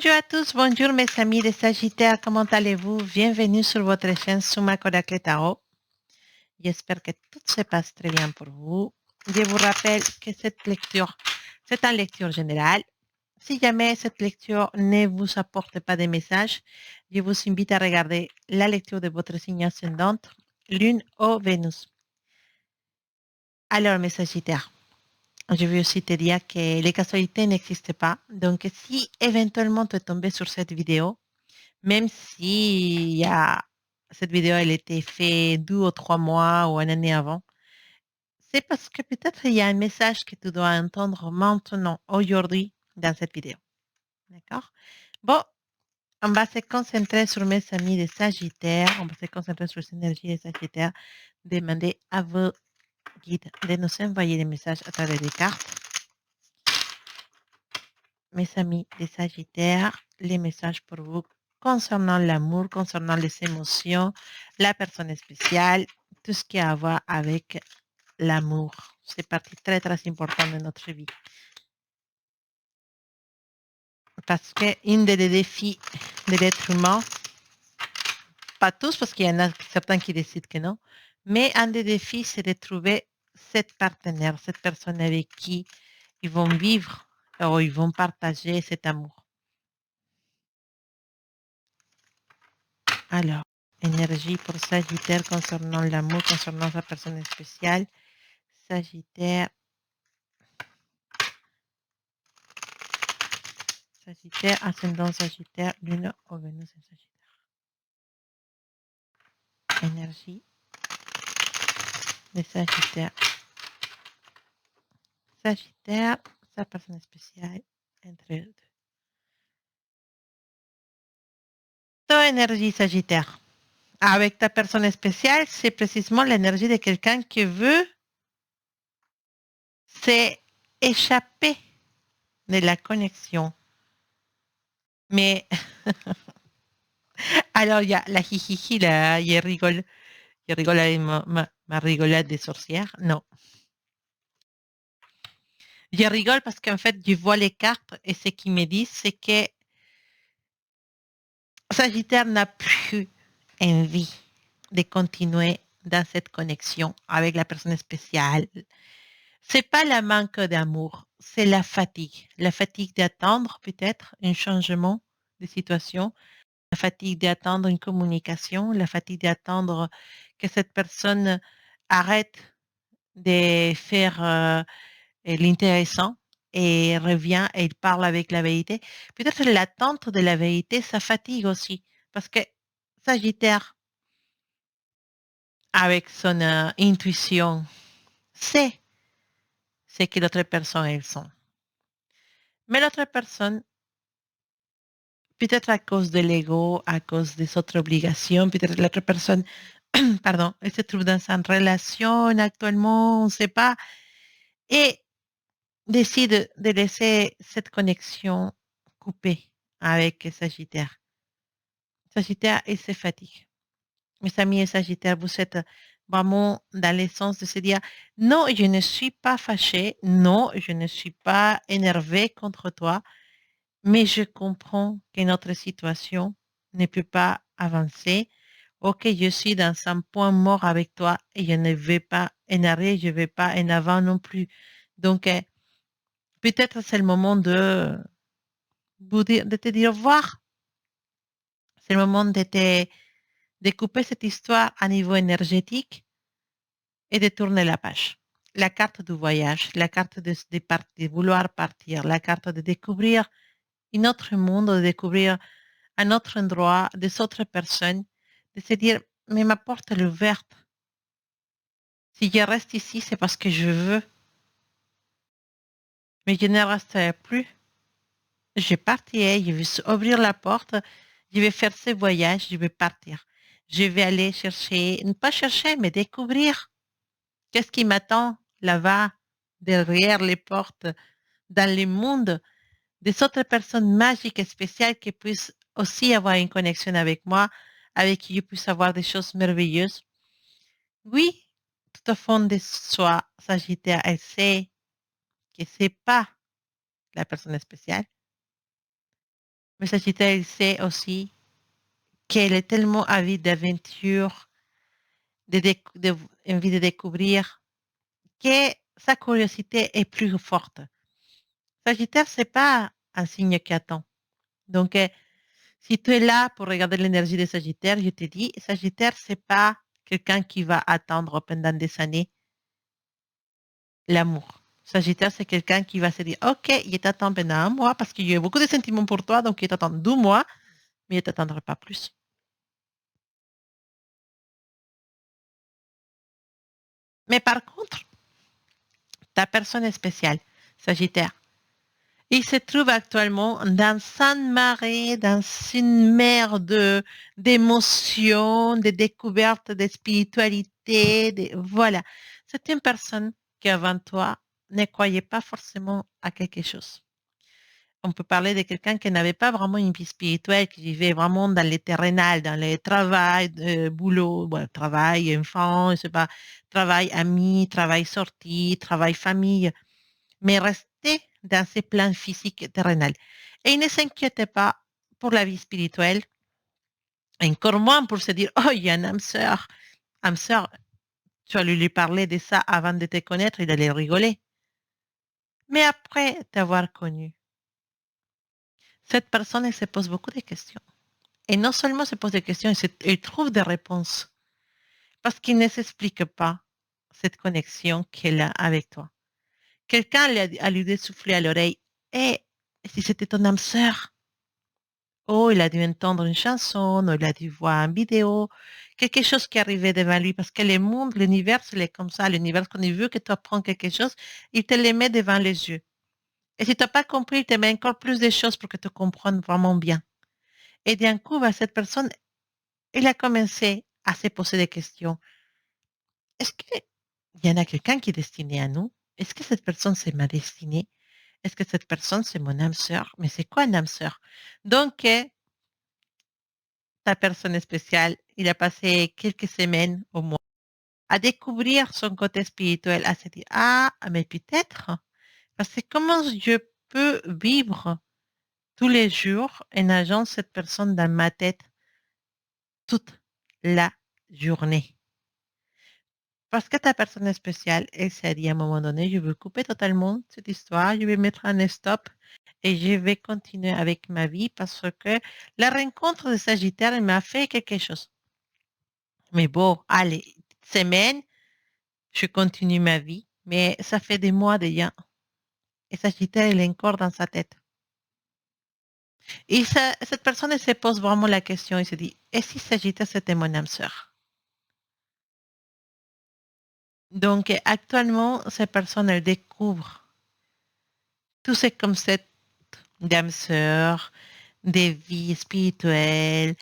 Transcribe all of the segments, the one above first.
Bonjour à tous, bonjour mes amis de Sagittaire, comment allez-vous? Bienvenue sur votre chaîne Suma Kodacle Tarot. J'espère que tout se passe très bien pour vous. Je vous rappelle que cette lecture, c'est une lecture générale. Si jamais cette lecture ne vous apporte pas de messages, je vous invite à regarder la lecture de votre signe ascendante, Lune ou Vénus. Alors mes Sagittaires, je veux aussi te dire que les casualités n'existent pas. Donc si éventuellement tu es tombé sur cette vidéo, même si cette vidéo, elle était faite 2 ou 3 mois ou une année avant, c'est parce que peut-être il y a un message que tu dois entendre maintenant, aujourd'hui, dans cette vidéo. D'accord? Bon, on va se concentrer sur mes amis de Sagittaire. On va se concentrer sur les énergies de Sagittaire. Demander à vos guides de nous envoyer des messages à travers des cartes. Mes amis de Sagittaire, les messages pour vous concernant l'amour, concernant les émotions, la personne spéciale, tout ce qui a à voir avec l'amour. C'est partie très, très importante de notre vie. Parce qu'un des défis de l'être humain, pas tous, parce qu'il y en a certains qui décident que non, mais un des défis, c'est de trouver cette partenaire, cette personne avec qui ils vont vivre ou ils vont partager cet amour. Alors, énergie pour Sagittaire concernant l'amour, concernant sa personne spéciale. Sagittaire, ascendant Sagittaire, Lune ou Vénus en Sagittaire. Énergie de Sagittaire. Sagittaire, sa personne spéciale, entre eux deux. Ton énergie Sagittaire. Avec ta personne spéciale, c'est précisément l'énergie de quelqu'un qui veut s'échapper de la connexion. Mais alors, il y a la hihihi, là, il rigole avec ma rigolade de sorcière. Non. Je rigole parce qu'en fait, je vois les cartes et ce qu'ils me disent, c'est que Sagittaire n'a plus envie de continuer dans cette connexion avec la personne spéciale. C'est pas le manque d'amour, c'est la fatigue. La fatigue d'attendre peut-être un changement de situation, la fatigue d'attendre une communication, la fatigue d'attendre que cette personne arrête de faire l'intéressant et revient et il parle avec la vérité. Peut-être l'attente de la vérité, ça fatigue aussi. Parce que Sagittaire, avec son intuition, sait ce que l'autre personne, elles sont. Mais l'autre personne, peut-être à cause de l'ego, à cause des autres obligations, peut-être l'autre personne, pardon, elle se trouve dans une relation actuellement, on ne sait pas, et décide de laisser cette connexion coupée avec Sagittaire. Sagittaire et ses fatigues. Mes amis et Sagittaire, vous êtes vraiment dans l'essence de se dire non, je ne suis pas fâchée, non, je ne suis pas énervée contre toi, mais je comprends que notre situation ne peut pas avancer. Ok, je suis dans un point mort avec toi et je ne vais pas en arrière, je ne vais pas en avant non plus. Donc, peut-être c'est le moment de te dire au revoir. C'est le moment de couper cette histoire à niveau énergétique et de tourner la page. La carte du voyage, la carte de vouloir partir, la carte de découvrir un autre monde, de découvrir un autre endroit, des autres personnes, de se dire, mais ma porte est ouverte. Si je reste ici, c'est parce que je veux, mais je ne resterai plus. Je partirai, je vais ouvrir la porte, je vais faire ce voyage, je vais partir. Je vais aller chercher, ne pas chercher, mais découvrir qu'est-ce qui m'attend là-bas, derrière les portes, dans le monde, des autres personnes magiques et spéciales qui puissent aussi avoir une connexion avec moi, avec qui je puisse avoir des choses merveilleuses. Oui, tout au fond de soi, Sagittaire, elle sait que c'est pas la personne spéciale, Mais Sagittaire, il sait aussi qu'elle est tellement avide d'aventure, envie de découvrir, que sa curiosité est plus forte. Sagittaire, c'est pas un signe qui attend. Donc, si tu es là pour regarder l'énergie de Sagittaire, je te dis, Sagittaire, c'est pas quelqu'un qui va attendre pendant des années l'amour. Sagittaire, c'est quelqu'un qui va se dire, OK, il t'attend pendant un mois parce qu'il y a beaucoup de sentiments pour toi, donc il t'attend 2 mois, mais il ne t'attendra pas plus. Mais par contre, ta personne est spéciale, Sagittaire. Il se trouve actuellement dans une marée, dans une mer d'émotions, de découvertes, de spiritualité. Voilà. C'est une personne qui, avant toi, ne croyait pas forcément à quelque chose. On peut parler de quelqu'un qui n'avait pas vraiment une vie spirituelle, qui vivait vraiment dans les terrénales, dans le travail, boulot, bon, travail, enfant, je sais pas, travail, amis, travail sorti, travail famille, mais restait dans ses plans physiques terrénals. Et il ne s'inquiétait pas pour la vie spirituelle, encore moins pour se dire, oh, il y a une âme sœur. Âme sœur, tu vas lui parler de ça avant de te connaître, il allait rigoler. Mais après t'avoir connu, cette personne, elle se pose beaucoup de questions. Et non seulement se pose des questions, il trouve des réponses. Parce qu'il ne s'explique pas cette connexion qu'elle a avec toi. Quelqu'un a lui soufflé à l'oreille, et si c'était ton âme sœur? Oh, il a dû entendre une chanson, ou il a dû voir une vidéo, quelque chose qui arrivait devant lui, parce que le monde, l'univers, il est comme ça. L'univers, quand il veut que tu apprends quelque chose, il te le met devant les yeux. Et si tu n'as pas compris, il te met encore plus de choses pour que tu comprennes vraiment bien. Et d'un coup, bah, cette personne, elle a commencé à se poser des questions. Est-ce qu'il y en a quelqu'un qui est destiné à nous? Est-ce que cette personne, c'est ma destinée? Est-ce que cette personne, c'est mon âme sœur? Mais c'est quoi une âme sœur? Donc, ta personne spéciale, il a passé quelques semaines au moins à découvrir son côté spirituel, à se dire, ah, mais peut-être, parce que comment je peux vivre tous les jours en nageant cette personne dans ma tête toute la journée? Parce que ta personne spéciale, elle s'est dit à un moment donné, je veux couper totalement cette histoire, je vais mettre un stop et je vais continuer avec ma vie parce que la rencontre de Sagittaire, elle m'a fait quelque chose. Mais bon, allez, semaine, je continue ma vie, mais ça fait des mois déjà. Et Sagittaire, il est encore dans sa tête. Et cette personne, elle se pose vraiment la question, il se dit, et si Sagittaire, c'était mon âme sœur? Donc, actuellement, cette personne, elle découvre tous ces concepts d'âme sœur, des vies spirituelles,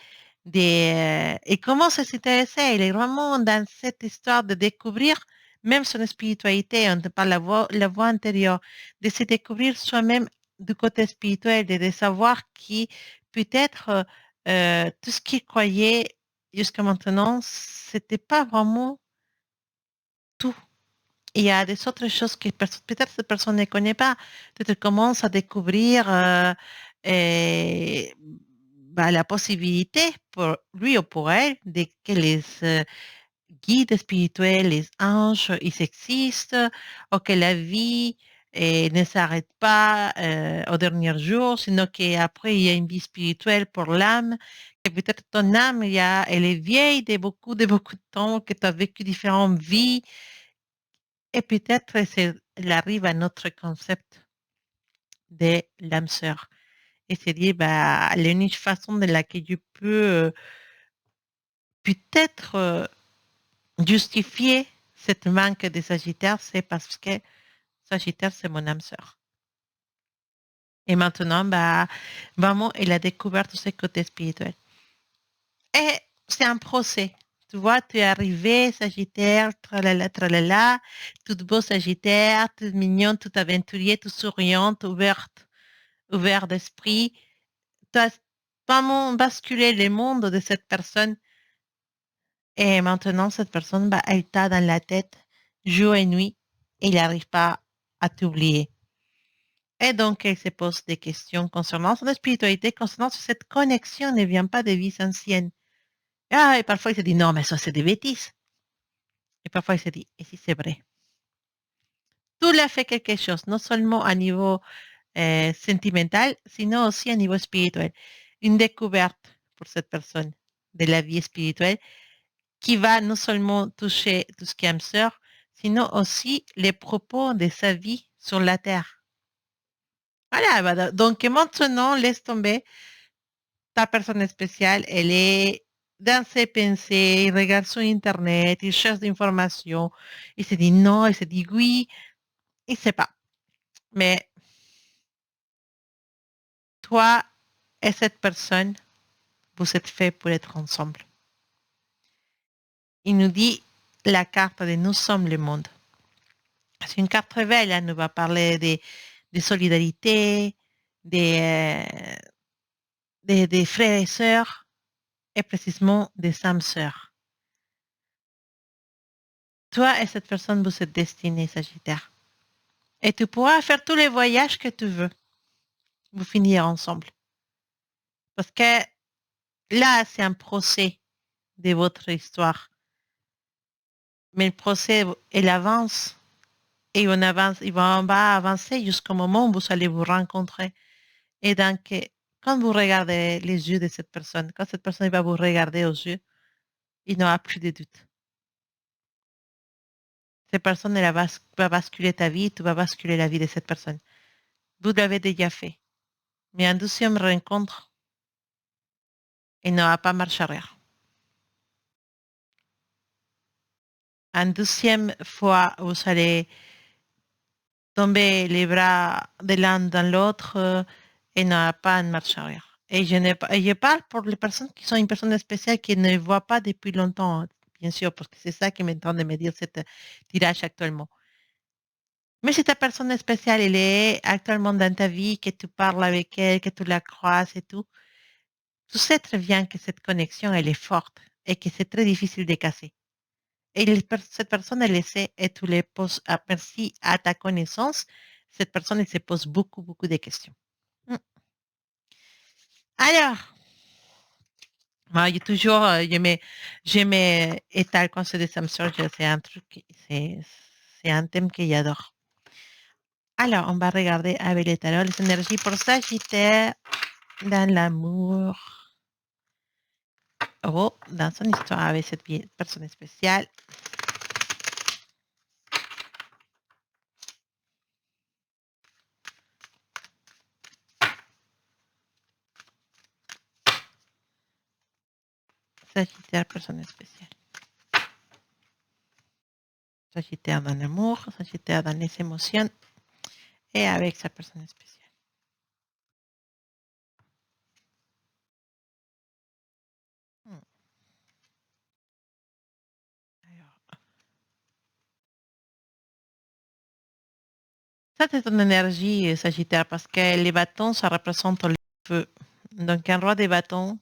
et comment ça s'intéresser. Il est vraiment dans cette histoire de découvrir même son spiritualité, on ne parle la voix intérieure, de se découvrir soi-même du côté spirituel, de savoir qui peut-être tout ce qu'il croyait jusqu'à maintenant, c'était pas vraiment tout. Il y a des autres choses que peut-être cette personne ne connaît pas. Peut-être qu'elle commence à découvrir et, bah, la possibilité pour lui ou pour elle de que les guides spirituels, les anges, ils existent, ou que la vie ne s'arrête pas au dernier jour, sinon qu'après, il y a une vie spirituelle pour l'âme. Et peut-être ton âme, elle est vieille de beaucoup de temps, que tu as vécu différentes vies et peut-être elle arrive à notre concept de l'âme sœur. Et c'est dire, bah, l'unique façon de laquelle je peux peut-être justifier cette manque de Sagittaire, c'est parce que Sagittaire, c'est mon âme sœur. Et maintenant, bah, vraiment, elle a découvert tous ses côtés spirituels. Et c'est un procès. Tu vois, tu es arrivé, Sagittaire, tralala, tout beau Sagittaire, tout mignon, tout aventurier, tout souriante, ouvert d'esprit. Tu as vraiment basculé le monde de cette personne et maintenant cette personne, bah, elle t'a dans la tête jour et nuit et il n'arrive pas à t'oublier. Et donc, elle se pose des questions concernant son spiritualité, concernant si cette connexion ne vient pas des vies anciennes. Ah, et parfois, il se dit, non, mais ça, c'est des bêtises. Et parfois, il se dit, et si c'est vrai? Tout l'a fait quelque chose, non seulement à niveau sentimental, sinon aussi à niveau spirituel. Une découverte pour cette personne de la vie spirituelle qui va non seulement toucher tout ce qui est âme sœur, sinon aussi les propos de sa vie sur la terre. Voilà, donc maintenant, laisse tomber ta personne spéciale, elle est dans ses pensées, il regarde sur Internet, il cherche des informations, il se dit non, il se dit oui, il ne sait pas. Mais toi et cette personne, vous êtes faits pour être ensemble. Il nous dit la carte de nous sommes le monde. C'est une carte très belle, elle nous va parler de solidarité, des, des frères et sœurs, et précisément des âmes sœurs. Toi et cette personne, vous êtes destinés, Sagittaire. Et tu pourras faire tous les voyages que tu veux. Vous finir ensemble. Parce que là, c'est un procès de votre histoire. Mais le procès, il avance. Et on avance, on va avancer jusqu'au moment où vous allez vous rencontrer. Et donc, quand vous regardez les yeux de cette personne, quand cette personne va vous regarder aux yeux, il n'y aura plus de doute. Cette personne, elle va basculer ta vie, tu vas basculer la vie de cette personne. Vous l'avez déjà fait. Mais en deuxième rencontre, il n'aura pas marché arrière. En deuxième fois, vous allez tomber les bras de l'un dans l'autre et n'aura pas de marche arrière. Et je parle pour les personnes qui sont une personne spéciale qui ne voient pas depuis longtemps, bien sûr, parce que c'est ça qui m'est en train de me dire cette tirage actuellement. Mais si ta personne spéciale, elle est actuellement dans ta vie, que tu parles avec elle, que tu la croises et tout, tu sais très bien que cette connexion, elle est forte et que c'est très difficile de casser. Et cette personne, elle le sait et tu les poses, merci à ta connaissance, cette personne, elle se pose beaucoup, beaucoup de questions. Mm. Alors, moi, toujours, je m'étale quand c'est des Samsung, c'est un truc, c'est un thème que j'adore. Alors, on va regarder avec les tarots les énergies pour Sagittaire dans l'amour. Oh, dans son histoire avec cette personne spéciale. Sagittaire, personne spéciale. Sagittaire dans l'amour, Sagittaire dans les émotions et avec sa personne spéciale. Hmm. Alors, ça, c'est ton énergie, Sagittaire, parce que les bâtons, ça représente le feu. Donc, un roi des bâtons,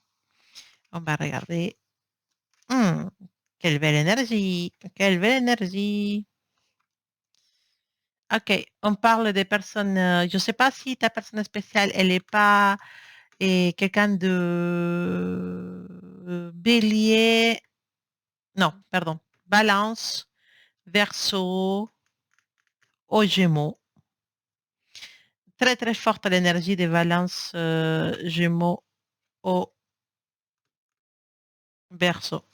on va regarder. Hmm, quelle belle énergie, quelle belle énergie. Ok, on parle des personnes. Je ne sais pas si ta personne spéciale, elle n'est pas quelqu'un de bélier. Non, pardon. Balance, verso, aux gémeaux. Très, très forte l'énergie des balances gémeaux au verso.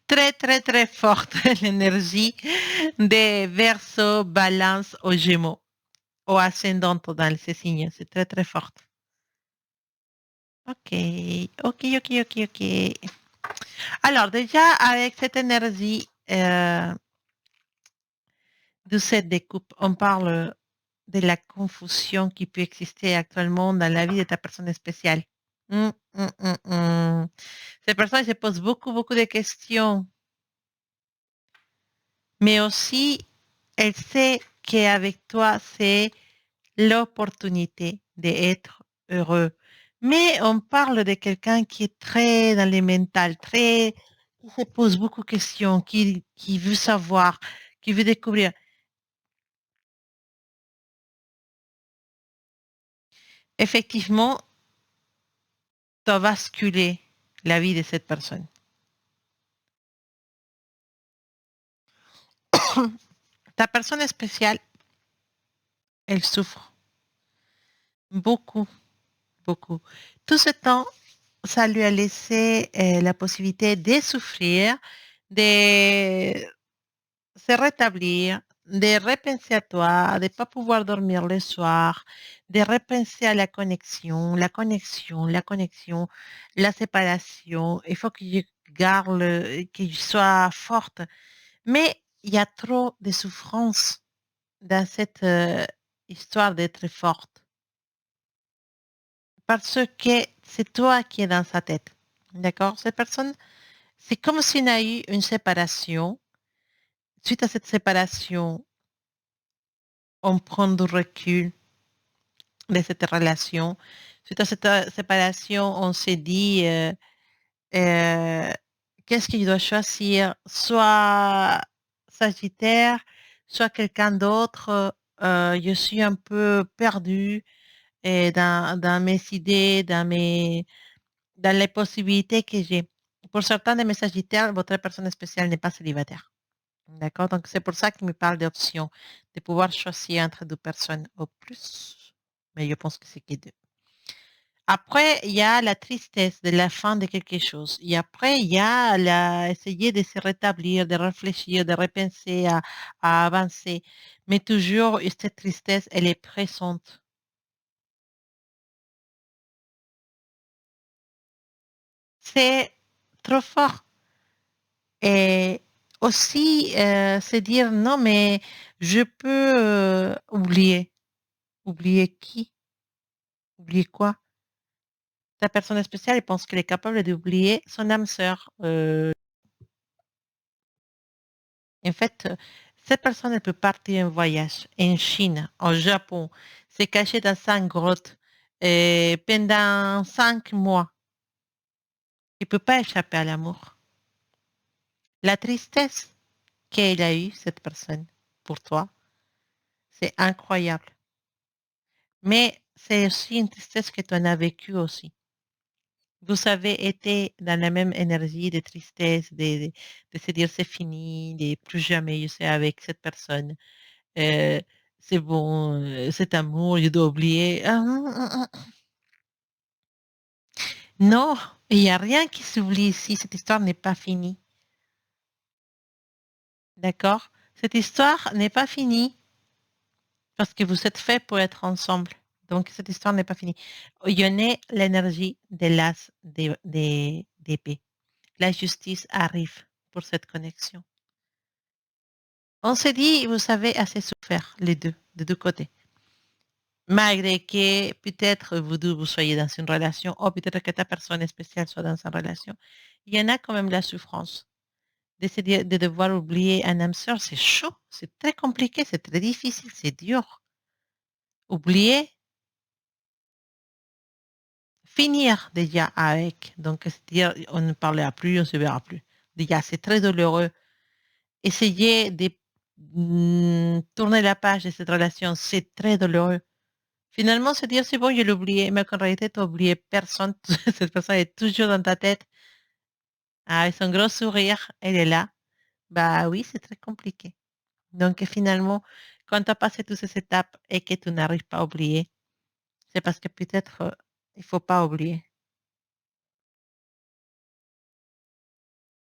Très, très, très forte l'énergie des verso, balance aux gémeaux, au ascendante dans ces signes. C'est très, très forte. Ok, ok, ok, ok, ok. Alors, déjà, avec cette énergie de cette découpe, on parle de la confusion qui peut exister actuellement dans la vie de ta personne spéciale. Hum, hum, hum, hum. Cette personne se pose beaucoup, beaucoup de questions, mais aussi, elle sait qu'avec toi, c'est l'opportunité d'être heureux. Mais on parle de quelqu'un qui est très dans les mentales, très, qui se pose beaucoup de questions, qui veut savoir, qui veut découvrir. Effectivement, ça va basculer la vie de cette personne. Ta personne spéciale, elle souffre beaucoup, beaucoup. Tout ce temps, ça lui a laissé la possibilité de souffrir, de se rétablir, de repenser à toi, de ne pas pouvoir dormir le soir, de repenser à la connexion, la séparation. Il faut que je garde, que je sois forte. Mais il y a trop de souffrance dans cette histoire d'être forte. Parce que c'est toi qui es dans sa tête. D'accord? Cette personne, c'est comme s'il y a eu une séparation. Suite à cette séparation, on prend du recul de cette relation. Suite à cette séparation, on s'est dit, euh, qu'est-ce qu'il doit choisir? Soit Sagittaire, soit quelqu'un d'autre. Je suis un peu perdue dans mes idées, dans les possibilités que j'ai. Pour certains de mes Sagittaires, votre personne spéciale n'est pas célibataire. D'accord? Donc, c'est pour ça qu'il me parle d'options, de pouvoir choisir entre deux personnes au plus. Mais je pense que c'est que deux. Après, il y a la tristesse de la fin de quelque chose. Et après, il y a essayer de se rétablir, de réfléchir, de repenser à avancer. Mais toujours, cette tristesse, elle est présente. C'est trop fort. Et aussi, se dire, non, mais je peux oublier. Oublier qui? Oublier quoi? Ta personne spéciale, elle pense qu'elle est capable d'oublier son âme sœur. En fait, cette personne, elle peut partir en voyage en Chine, au Japon, se cacher dans une grotte pendant 5 mois. Il ne peut pas échapper à l'amour. La tristesse qu'elle a eue, cette personne, pour toi, c'est incroyable. Mais c'est aussi une tristesse que tu en as vécue aussi. Vous avez été dans la même énergie de tristesse, de se dire c'est fini, de plus jamais je serai avec cette personne. Euh, c'est bon, cet amour, je dois oublier. Non, il n'y a rien qui s'oublie ici. Cette histoire n'est pas finie. D'accord? Cette histoire n'est pas finie parce que vous êtes faits pour être ensemble. Donc, cette histoire n'est pas finie. Il y en a l'énergie de l'as d'épée. La justice arrive pour cette connexion. On s'est dit, vous savez, assez souffert, les deux, de deux côtés. Malgré que peut-être vous deux, vous soyez dans une relation, ou peut-être que ta personne spéciale soit dans une relation, il y en a quand même la souffrance. De devoir oublier un âme sœur, c'est chaud, c'est très compliqué, c'est très difficile, c'est dur. Oublier, finir déjà avec. Donc, c'est-à-dire, on ne parlera plus, on ne se verra plus. Déjà, c'est très douloureux. Essayer de tourner la page de cette relation, c'est très douloureux. Finalement, se dire, c'est bon, je l'ai oublié, mais qu'en réalité, tu n'as oublié personne. Cette personne est toujours dans ta tête. Ah, avec son gros sourire, elle est là. Bah oui, c'est très compliqué. Donc, finalement, quand tu as passé toutes ces étapes et que tu n'arrives pas à oublier, c'est parce que peut-être il ne faut pas oublier.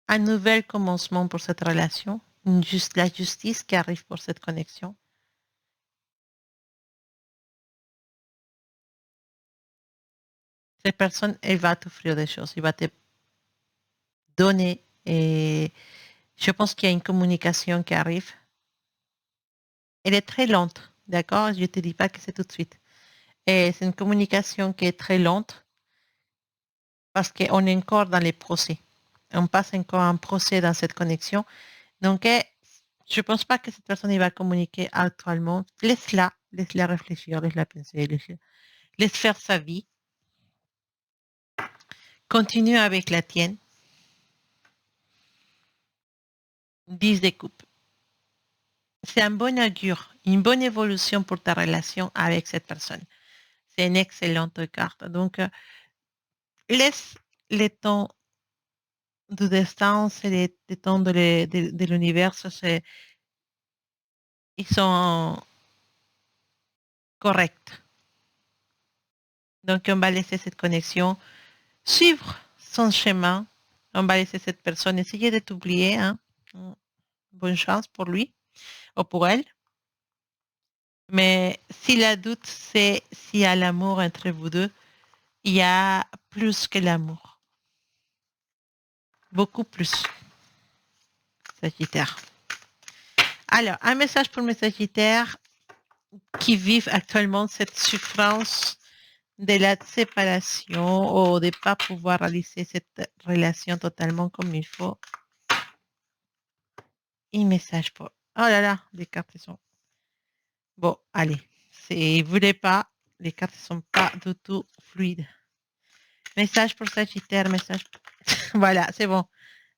Un nouvel commencement pour cette relation, la justice qui arrive pour cette connexion. Cette personne, elle va t'offrir des choses, il va te donner. Et je pense qu'il y a une communication qui arrive. Elle est très lente, d'accord? Je ne te dis pas que c'est tout de suite. Et c'est une communication qui est très lente parce qu'on est encore dans les procès. On passe encore un procès dans cette connexion. Donc, je ne pense pas que cette personne il va communiquer actuellement. Laisse-la réfléchir, laisse-la penser, laisse faire sa vie. Continue avec la tienne. 10 de coupe. C'est un bon augure, une bonne évolution pour ta relation avec cette personne. C'est une excellente carte. Donc, laisse les temps de distance et les temps de l'univers, ils sont corrects. Donc, on va laisser cette connexion suivre son chemin. On va laisser cette personne essayer de t'oublier. Hein. Bonne chance pour lui ou pour elle. Mais si la doute, c'est s'il y a l'amour entre vous deux, il y a plus que l'amour. Beaucoup plus. Sagittaire. Alors, un message pour mes Sagittaires qui vivent actuellement cette souffrance de la séparation ou de ne pas pouvoir réaliser cette relation totalement comme il faut. Un message pour... Oh là là, les cartes sont... Bon, allez. Vous voulez pas, les cartes ne sont pas du tout fluides. Message pour Sagittaire, message... Voilà, c'est bon.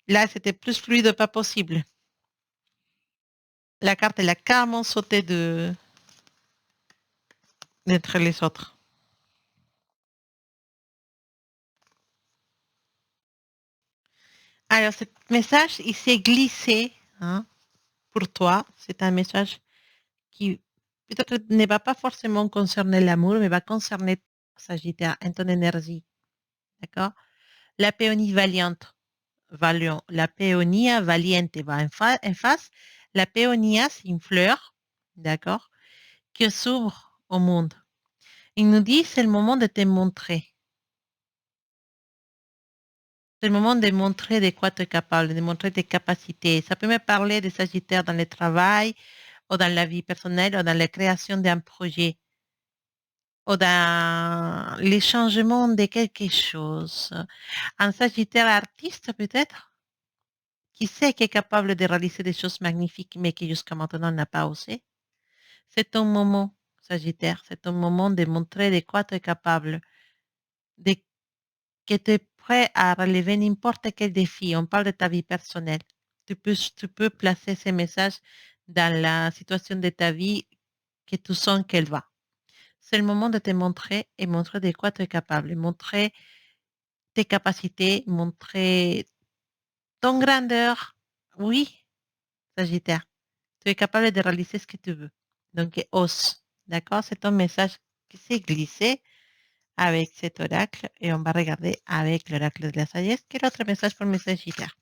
Là, c'était plus fluide, pas possible. La carte, elle a carrément sauté d'entre les autres. Alors, ce message, il s'est glissé hein, pour toi. C'est un message qui peut-être ne va pas forcément concerner l'amour, mais va concerner Sagittaire, en ton énergie. D'accord? La péonie valiante, la péonia valiente va en face. La péonia, c'est une fleur, d'accord, qui s'ouvre au monde. Il nous dit, c'est le moment de te montrer. C'est le moment de montrer de quoi tu es capable, de montrer tes capacités. Ça peut me parler de Sagittaire dans le travail, ou dans la vie personnelle, ou dans la création d'un projet, ou dans les changements de quelque chose. Un Sagittaire artiste peut-être, qui sait qu'il est capable de réaliser des choses magnifiques, mais qui jusqu'à maintenant n'a pas osé. C'est ton moment, Sagittaire, c'est ton moment de montrer de quoi tu es capable, de, que tu es prêt à relever n'importe quel défi. On parle de ta vie personnelle. Tu peux placer ces messages dans la situation de ta vie que tu sens qu'elle va. C'est le moment de te montrer et montrer de quoi tu es capable, montrer tes capacités, montrer ton grandeur. Oui, Sagittaire, tu es capable de réaliser ce que tu veux. Donc, ose. D'accord? C'est ton message qui s'est glissé avec cet oracle et on va regarder avec l'oracle de la sagesse. Quel autre message pour mes Sagittaires?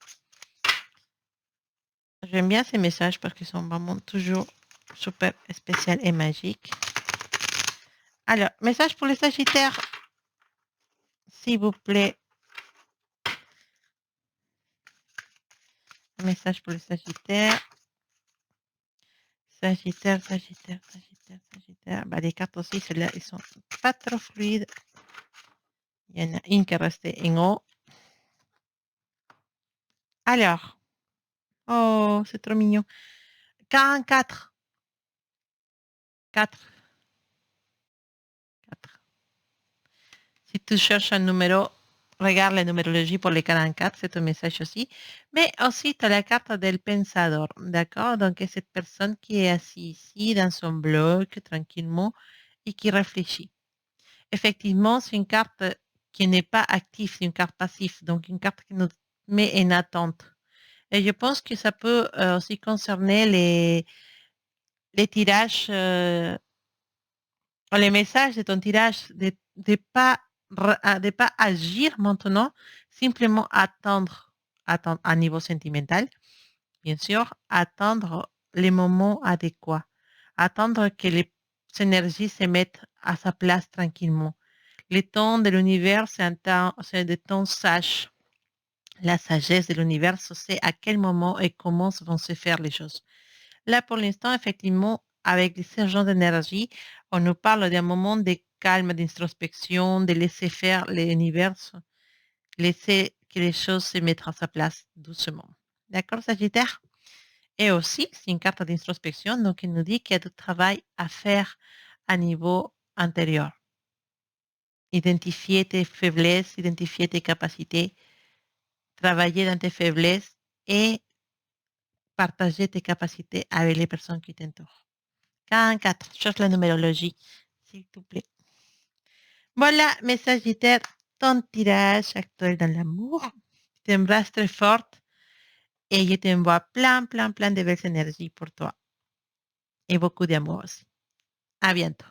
J'aime bien ces messages parce qu'ils sont vraiment toujours super spéciaux et magiques. Alors, message pour les Sagittaires, s'il vous plaît. Message pour les Sagittaires. Sagittaire, Sagittaire, Sagittaire, Sagittaire. Bah, les cartes aussi, celles-là, ils sont pas trop fluides. Il y en a une qui est restée en haut. Alors, oh, c'est trop mignon. 44. 4. 4. Si tu cherches un numéro, regarde la numérologie pour les 44, c'est un message aussi. Mais aussi, tu as la carte del pensador, d'accord? Donc, c'est cette personne qui est assise ici dans son bloc, tranquillement, et qui réfléchit. Effectivement, c'est une carte qui n'est pas active, c'est une carte passive, donc une carte qui nous met en attente. Et je pense que ça peut aussi concerner les tirages, les messages de ton tirage, de ne pas, de pas agir maintenant, simplement attendre à niveau sentimental, bien sûr, attendre les moments adéquats, attendre que les énergies se mettent à sa place tranquillement. Les temps de l'univers, c'est des temps sages. La sagesse de l'univers sait à quel moment et comment vont se faire les choses. Là, pour l'instant, effectivement, avec ces genres d'énergie, on nous parle d'un moment de calme, d'introspection, de laisser faire l'univers, laisser que les choses se mettent à sa place doucement. D'accord, Sagittaire? Et aussi, c'est une carte d'introspection, donc il nous dit qu'il y a du travail à faire à niveau intérieur. Identifier tes faiblesses, identifier tes capacités, travailler dans tes faiblesses et partager tes capacités avec les personnes qui t'entourent. 44, cherche la numérologie, s'il te plaît. Voilà, mes Sagittaires, ton tirage actuel dans l'amour. Je t'embrasse très fort et je t'envoie plein, plein, plein de belles énergies pour toi et beaucoup d'amour aussi. À bientôt.